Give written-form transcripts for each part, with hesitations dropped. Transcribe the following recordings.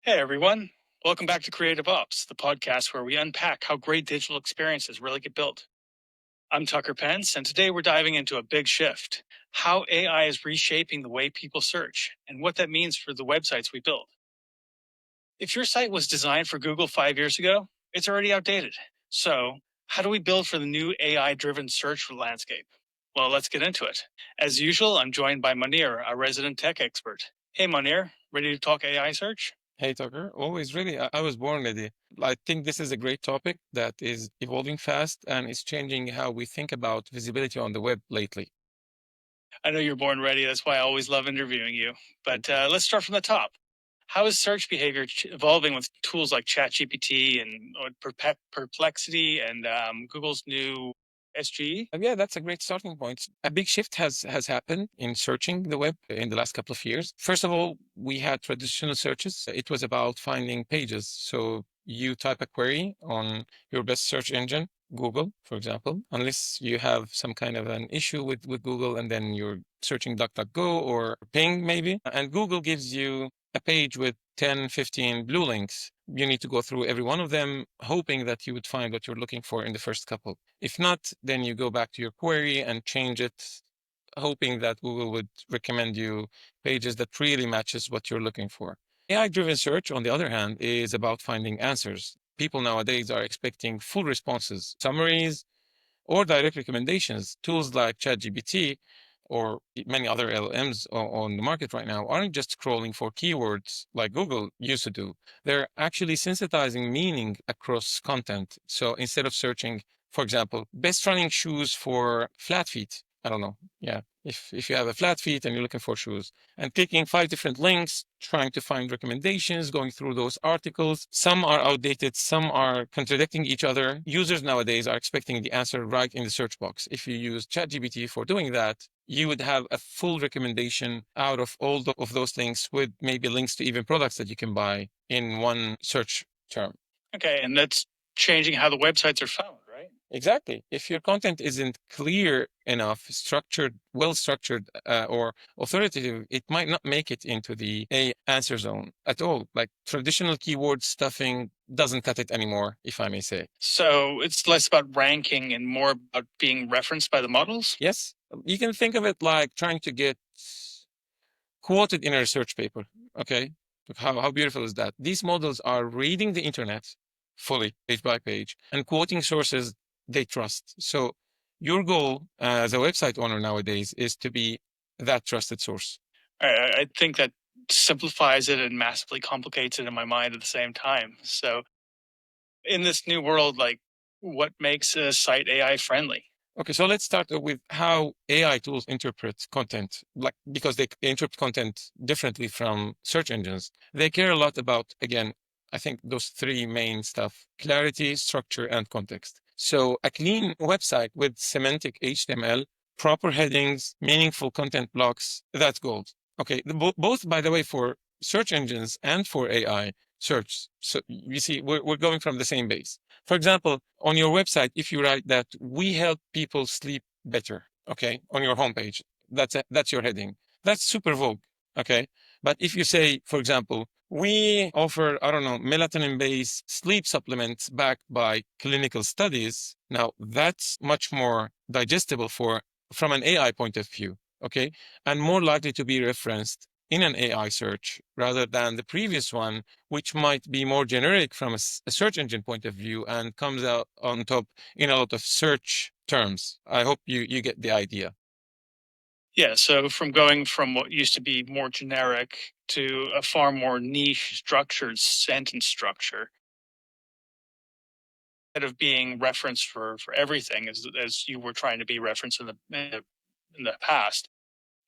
Hey everyone, welcome back to Creative Ops, the podcast where we unpack how great digital experiences really get built. I'm Tucker Pence, and today we're diving into a big shift: how AI is reshaping the way people search and what that means for the websites we build. If your site was designed for Google 5 years ago, it's already outdated. So, how do we build for the new AI driven search landscape? Well, let's get into it. As usual, I'm joined by Munir, a resident tech expert. Hey Munir, ready to talk AI search? Hey Tucker, always ready. I was born ready. I think this is a great topic that is evolving fast and is changing how we think about visibility on the web lately. I know you're born ready. That's why I always love interviewing you. Thank But you. let's start from the top. How is search behavior evolving with tools like ChatGPT and Perplexity and Google's new SGE? Yeah, that's a great starting point. A big shift has happened in searching the web in the last couple of years. First of all, we had traditional searches. It was about finding pages. So you type a query on your best search engine, Google, for example, unless you have some kind of an issue with Google, and then you're searching DuckDuckGo or Ping maybe. And Google gives you a page with 10, 15 blue links. You need to go through every one of them, hoping that you would find what you're looking for in the first couple. If not, then you go back to your query and change it, hoping that Google would recommend you pages that really matches what you're looking for. AI-driven search, on the other hand, is about finding answers. People nowadays are expecting full responses, summaries, or direct recommendations. Tools like ChatGPT or many other LLMs on the market right now aren't just scrolling for keywords like Google used to do. They're actually synthesizing meaning across content. So instead of searching, for example, best running shoes for flat feet, I don't know. Yeah. If you have a flat feet and you're looking for shoes and clicking 5 different links, trying to find recommendations, going through those articles, some are outdated, some are contradicting each other. Users nowadays are expecting the answer right in the search box. If you use ChatGPT for doing that, you would have a full recommendation out of of those things with maybe links to even products that you can buy in one search term. Okay, and that's changing how the websites are found, right? Exactly. If your content isn't clear enough, structured, well structured, or authoritative, it might not make it into the A answer zone at all. Like traditional keyword stuffing doesn't cut it anymore, if I may say. So it's less about ranking and more about being referenced by the models? Yes, you can think of it like trying to get quoted in a research paper. Okay. Look, how beautiful is that? These models are reading the internet fully, page by page, and quoting sources they trust. So your goal as a website owner nowadays is to be that trusted source. I think that simplifies it and massively complicates it in my mind at the same time. So in this new world, like what makes a site AI friendly? Okay, so let's start with how AI tools interpret content, like because they interpret content differently from search engines. They care a lot about, again, I think those three main stuff: clarity, structure, and context. So a clean website with semantic HTML, proper headings, meaningful content blocks, that's gold. Okay, both, by the way, for search engines and for AI search. So you see, we're going from the same base. For example, on your website, if you write that we help people sleep better, okay, on your homepage, that's your heading. That's super vogue, okay. But if you say, for example, we offer, I don't know, melatonin-based sleep supplements backed by clinical studies, now that's much more digestible from an AI point of view, okay, and more likely to be referenced in an AI search rather than the previous one, which might be more generic from a search engine point of view and comes out on top in a lot of search terms. I hope you get the idea. Yeah, so from going from what used to be more generic to a far more niche structured sentence structure, instead of being referenced for everything as you were trying to be referenced in the past.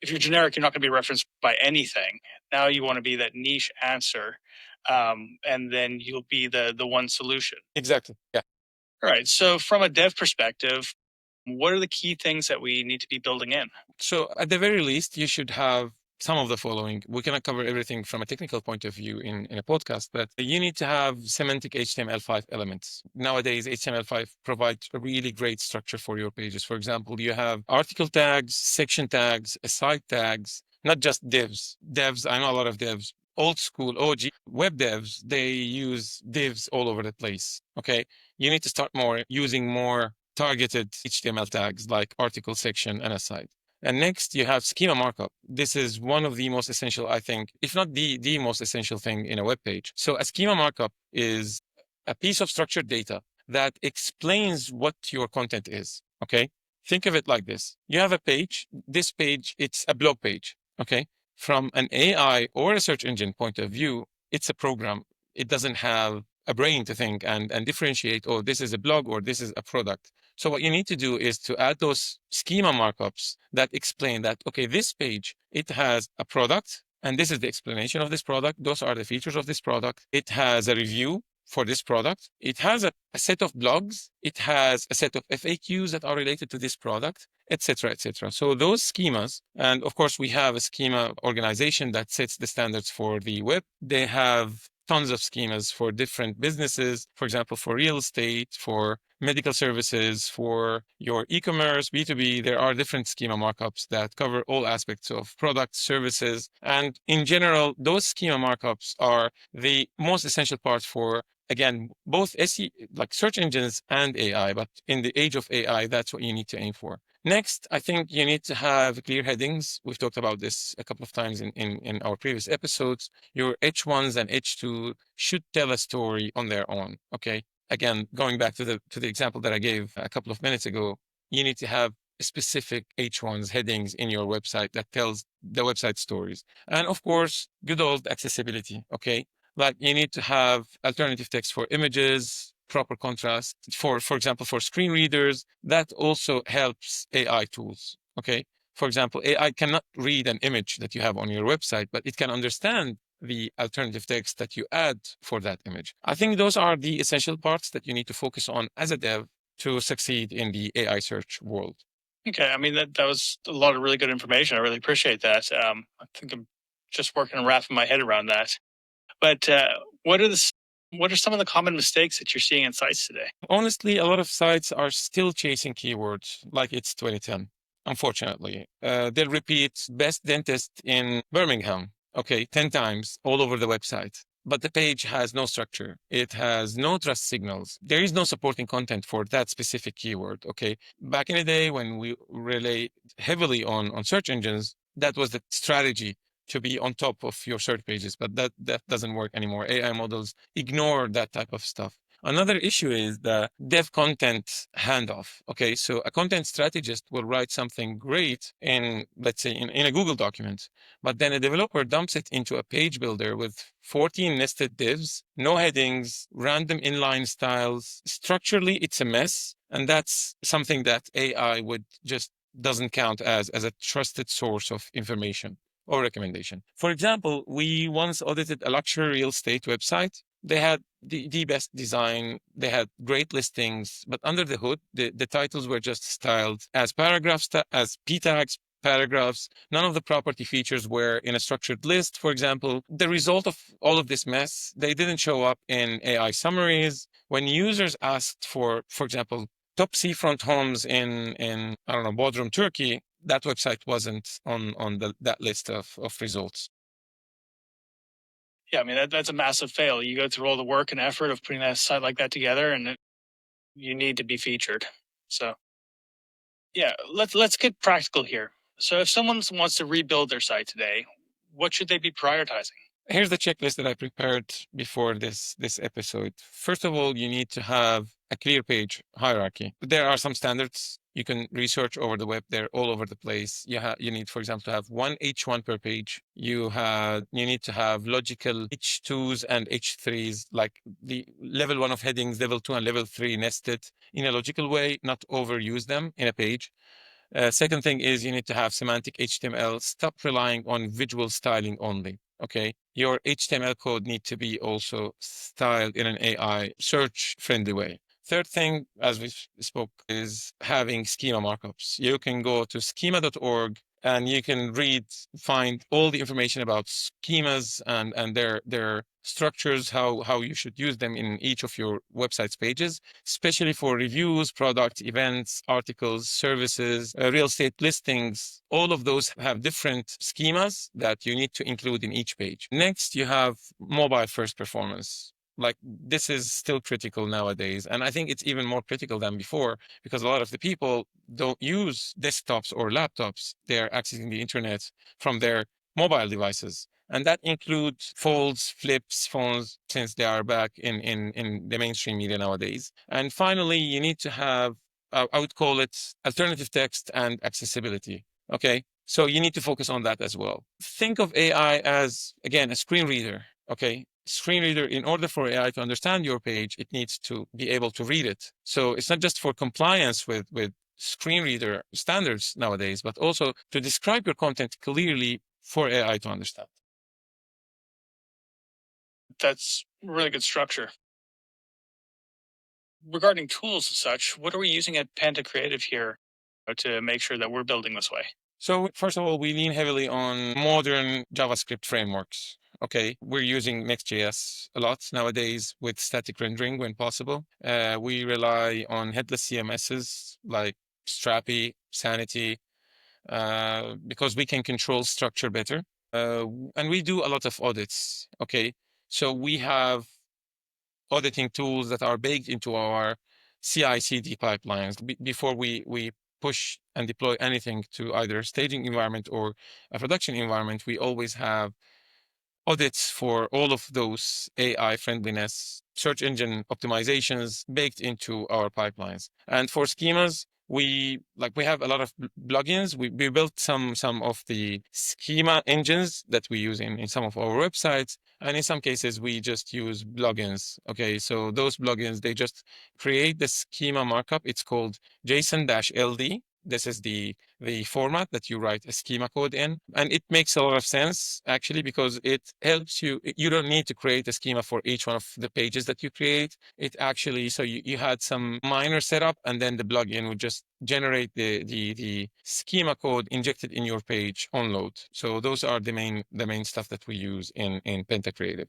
If you're generic, you're not going to be referenced by anything. Now you want to be that niche answer, and then you'll be the one solution. Exactly. Yeah. All right. So from a dev perspective, what are the key things that we need to be building in? So at the very least, you should have some of the following. We cannot cover everything from a technical point of view in a podcast, but you need to have semantic HTML5 elements. Nowadays, HTML5 provides a really great structure for your pages. For example, you have article tags, section tags, aside tags, not just divs. Devs, I know a lot of devs. old school OG web devs, they use divs all over the place. Okay. You need to start using more targeted HTML tags like article, section, and aside. And next, you have schema markup. This is one of the most essential, I think, if not the most essential thing in a web page. So a schema markup is a piece of structured data that explains what your content is. Okay. Think of it like this. You have a page. This page, it's a blog page. Okay. From an AI or a search engine point of view, it's a program. It doesn't have a brain to think and differentiate, oh, this is a blog or this is a product. So what you need to do is to add those schema markups that explain that, okay, this page, it has a product, and this is the explanation of this product. Those are the features of this product. It has a review for this product. It has a set of blogs. It has a set of FAQs that are related to this product, etc., etc. So those schemas, and of course, we have a schema organization that sets the standards for the web. They have tons of schemas for different businesses, for example, for real estate, for medical services, for your e-commerce, B2B. There are different schema markups that cover all aspects of products, services. And in general, those schema markups are the most essential part for, again, both SE, like search engines and AI. But in the age of AI, that's what you need to aim for. Next, I think you need to have clear headings. We've talked about this a couple of times in our previous episodes. Your H1s and H2 should tell a story on their own. Okay. Again, going back to the example that I gave a couple of minutes ago, you need to have specific H1s headings in your website that tells the website stories. And of course, good old accessibility. Okay. Like you need to have alternative text for images, proper contrast for example, for screen readers. That also helps AI tools. Okay. For example, AI cannot read an image that you have on your website, but it can understand the alternative text that you add for that image. I think those are the essential parts that you need to focus on as a dev to succeed in the AI search world. Okay, I mean that was a lot of really good information. I really appreciate that. I think I'm just working and wrapping my head around that. But what are what are some of the common mistakes that you're seeing in sites today? Honestly, a lot of sites are still chasing keywords like it's 2010. Unfortunately, they'll repeat best dentist in Birmingham, okay, 10 times all over the website. But the page has no structure. It has no trust signals. There is no supporting content for that specific keyword. Okay. Back in the day when we rely heavily on search engines, that was the strategy to be on top of your search pages. But that doesn't work anymore. AI models ignore that type of stuff. Another issue is the dev content handoff. Okay, so a content strategist will write something great in, let's say, in a Google document, but then a developer dumps it into a page builder with 14 nested divs, no headings, random inline styles. Structurally, it's a mess. And that's something that AI would just doesn't count as a trusted source of information or recommendation. For example, we once audited a luxury real estate website. They had the best design, they had great listings, but under the hood, the titles were just styled as paragraphs, as p tags, paragraphs. None of the property features were in a structured list, for example. The result of all of this mess, they didn't show up in AI summaries. When users asked for example, top seafront homes in I don't know, Bodrum, Turkey, that website wasn't on that list of results. Yeah, I mean that's a massive fail. You go through all the work and effort of putting that site like that together, and you need to be featured. So yeah, let's get practical here. So if someone wants to rebuild their site today, what should they be prioritizing? Here's the checklist that I prepared before this episode. First of all, you need to have a clear page hierarchy. There are some standards you can research over the web. They're all over the place. You need, for example, to have one H1 per page. You need to have logical H2s and H3s, like the level 1 of headings, level 2 and level 3 nested in a logical way, not overuse them in a page. Second thing is you need to have semantic HTML. Stop relying on visual styling only. Okay. Your HTML code need to be also styled in an AI search friendly way. Third thing, as we spoke, is having schema markups. You can go to schema.org and you can find all the information about schemas and their structures, how you should use them in each of your website's pages, especially for reviews, product, events, articles, services, real estate listings. All of those have different schemas that you need to include in each page. Next, you have mobile first performance. Like, this is still critical nowadays. And I think it's even more critical than before because a lot of the people don't use desktops or laptops. They're accessing the internet from their mobile devices. And that includes folds, flips, phones, since they are back in the mainstream media nowadays. And finally, you need to have, I would call it alternative text and accessibility. Okay. So you need to focus on that as well. Think of AI as, again, a screen reader. Okay. Screen reader, in order for AI to understand your page, it needs to be able to read it. So it's not just for compliance with screen reader standards nowadays, but also to describe your content clearly for AI to understand. That's really good structure. Regarding tools and such, what are we using at Penta Creative here to make sure that we're building this way? So first of all, we lean heavily on modern JavaScript frameworks. Okay, we're using Next.js a lot nowadays with static rendering when possible. We rely on headless CMSs like Strapi, Sanity, because we can control structure better. And we do a lot of audits. Okay, so we have auditing tools that are baked into our CI/CD pipelines before we push and deploy anything to either a staging environment or a production environment. We always have audits for all of those AI friendliness, search engine optimizations baked into our pipelines. And for schemas, we have a lot of plugins. We built some of the schema engines that we use in some of our websites. And in some cases, we just use plugins. Okay, so those plugins, they just create the schema markup. It's called JSON-LD. This is the format that you write a schema code in. And it makes a lot of sense, actually, because it helps you. You don't need to create a schema for each one of the pages that you create. It actually, so you had some minor setup, and then the plugin would just generate the schema code injected in your page on load. So those are the main stuff that we use in Penta Creative.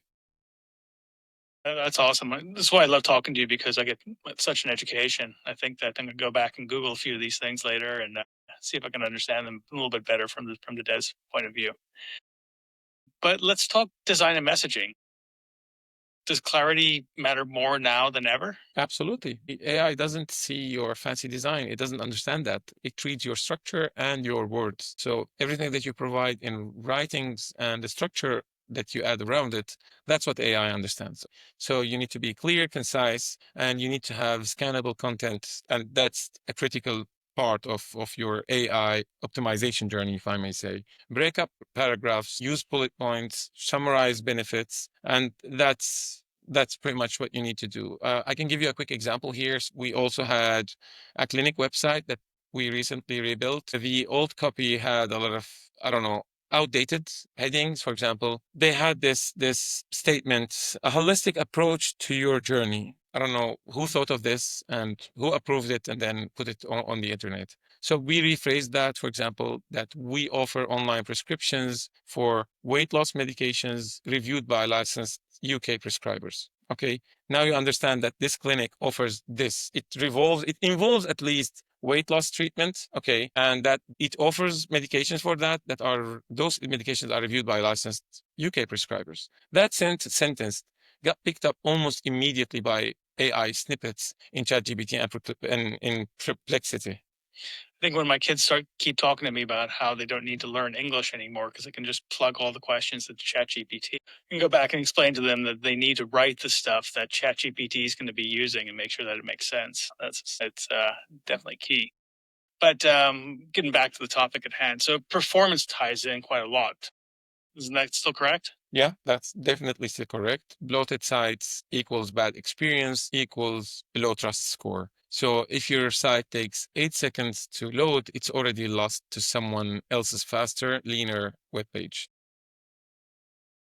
That's awesome. That's why I love talking to you because I get such an education. I think that I'm going to go back and Google a few of these things later and see if I can understand them a little bit better from the dev's point of view. But let's talk design and messaging. Does clarity matter more now than ever? Absolutely. AI doesn't see your fancy design. It doesn't understand that. It reads your structure and your words. So everything that you provide in writings and the structure that you add around it, that's what AI understands. So you need to be clear, concise, and you need to have scannable content. And that's a critical part of your AI optimization journey, if I may say. Break up paragraphs, use bullet points, summarize benefits, and that's pretty much what you need to do. I can give you a quick example here. We also had a clinic website that we recently rebuilt. The old copy had a lot of, I don't know, outdated headings. For example, they had this statement, a holistic approach to your journey. I don't know who thought of this and who approved it and then put it on the internet. So we rephrased that, for example, that we offer online prescriptions for weight loss medications reviewed by licensed UK prescribers. Okay, now you understand that this clinic offers this. It involves at least weight loss treatment. Okay, and that it offers medications for that are those medications are reviewed by licensed UK prescribers. That sentence got picked up almost immediately by AI snippets in ChatGPT and in Perplexity. I think when my kids keep talking to me about how they don't need to learn English anymore because they can just plug all the questions into ChatGPT, I can go back and explain to them that they need to write the stuff that ChatGPT is going to be using and make sure that it makes sense. It's definitely key. But getting back to the topic at hand, so performance ties in quite a lot. Isn't that still correct? Yeah, that's definitely still correct. Bloated sites equals bad experience equals low trust score. So if your site takes 8 seconds to load, it's already lost to someone else's faster, leaner web page.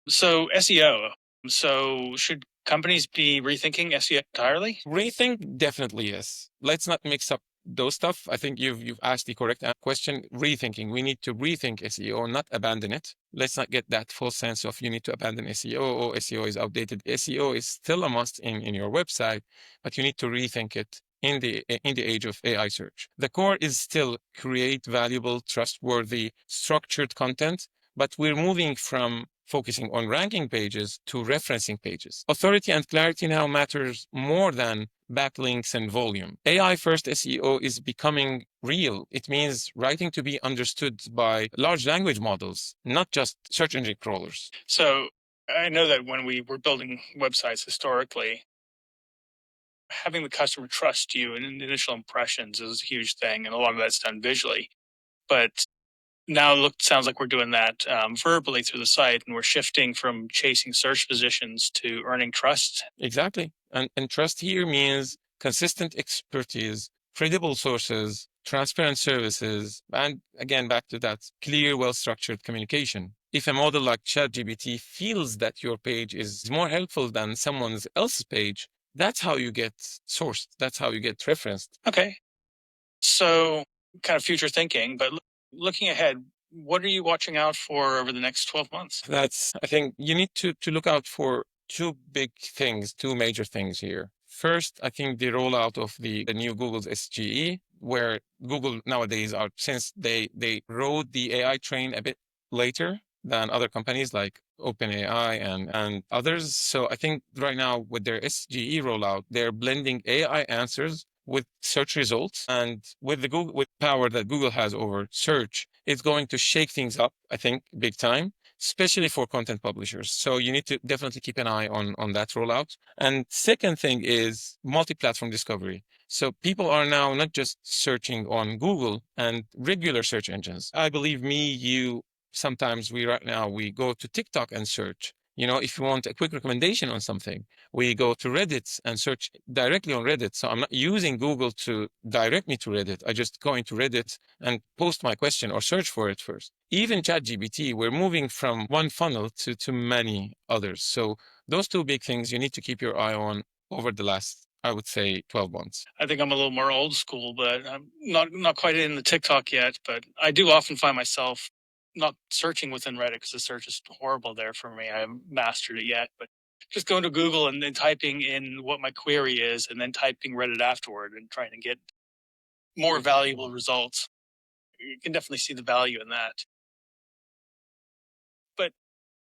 So SEO, So should companies be rethinking SEO entirely? Rethink definitely yes. Let's not mix up those stuff. I think you've asked the correct question. Rethinking. We need to rethink SEO, not abandon it. Let's not get that false sense of you need to abandon SEO or SEO is outdated. SEO is still a must in your website, but you need to rethink it in the age of AI search. The core is still create valuable, trustworthy, structured content, but we're moving from focusing on ranking pages to referencing pages. Authority and clarity now matters more than backlinks and volume. AI first SEO is becoming real. It means writing to be understood by large language models, not just search engine crawlers. So I know that when we were building websites historically, having the customer trust you and initial impressions is a huge thing, and a lot of that's done visually. But now sounds like we're doing that verbally through the site, and we're shifting from chasing search positions to earning trust. Exactly. And trust here means consistent expertise, credible sources, transparent services, and again, back to that clear, well structured communication. If a model like ChatGPT feels that your page is more helpful than someone else's page, that's how you get sourced. That's how you get referenced. Okay, so kind of future thinking, but looking ahead, what are you watching out for over the next 12 months? That's, I think you need to look out for two big things, two major things here. First, I think the rollout of the new Google's SGE, where Google nowadays are, since they rode the AI train a bit later than other companies like OpenAI and others. So I think right now with their SGE rollout, they're blending AI answers with search results, and with the Google with power that Google has over search, it's going to shake things up, I think, big time, especially for content publishers. So you need to definitely keep an eye on that rollout. And second thing is multi-platform discovery. So people are now not just searching on Google and regular search engines. I believe me, you, sometimes we right now we go to TikTok and search. You know, if you want a quick recommendation on something, we go to Reddit and search directly on Reddit. So I'm not using Google to direct me to Reddit. I just go into Reddit and post my question or search for it first. Even ChatGPT, we're moving from one funnel to many others. So those two big things you need to keep your eye on over the last, I would say, 12 months. I think I'm a little more old school, but I'm not quite in the TikTok yet. But I do often find myself not searching within Reddit because the search is horrible there for me. I haven't mastered it yet, but just going to Google and then typing in what my query is, and then typing Reddit afterward, and trying to get more valuable results. You can definitely see the value in that. But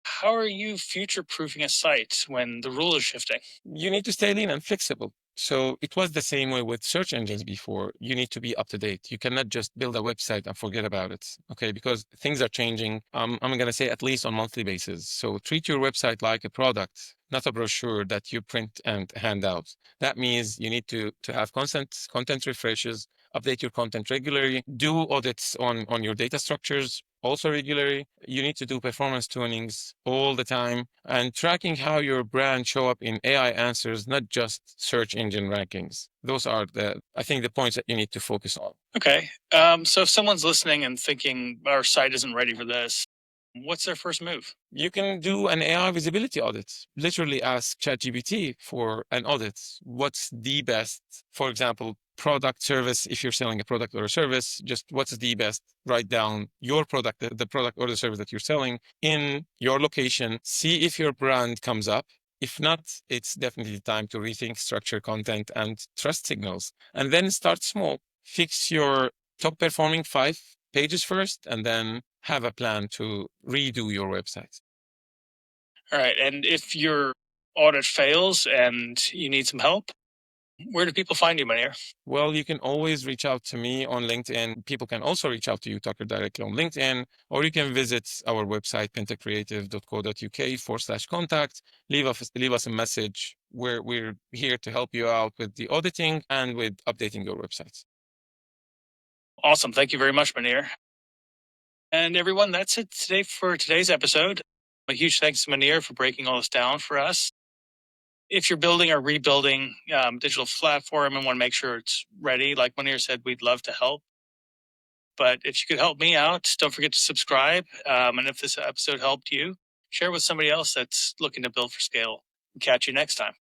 how are you future proofing a site when the rule is shifting? You need to stay lean and flexible. So it was the same way with search engines before. You need to be up to date. You cannot just build a website and forget about it. Okay. Because things are changing. I'm going to say at least on monthly basis. So treat your website like a product, not a brochure that you print and hand out. That means you need to have content refreshes, update your content regularly, do audits on your data structures also regularly. You need to do performance tunings all the time and tracking how your brand show up in AI answers, not just search engine rankings. Those are I think the points that you need to focus on. Okay. So if someone's listening and thinking our site isn't ready for this, what's their first move? You can do an AI visibility audit. Literally ask ChatGPT for an audit. What's the best, for example, product service? If you're selling a product or a service, just what's the best? Write down your product, the product or the service that you're selling in your location. See if your brand comes up. If not, it's definitely time to rethink structure, content, and trust signals. And then start small. Fix your top performing 5 pages first, and then have a plan to redo your website. All right. And if your audit fails and you need some help, where do people find you, Manir? Well, you can always reach out to me on LinkedIn. People can also reach out to you, Tucker, directly on LinkedIn, or you can visit our website, pentacreative.co.uk/contact. Leave us a message. We're here to help you out with the auditing and with updating your websites. Awesome. Thank you very much, Manir. And everyone, that's it today for today's episode. A huge thanks to Manir for breaking all this down for us. If you're building or rebuilding digital platform and want to make sure it's ready, like Manir said, we'd love to help. But if you could help me out, don't forget to subscribe. And if this episode helped you, share with somebody else that's looking to build for scale. Catch you next time.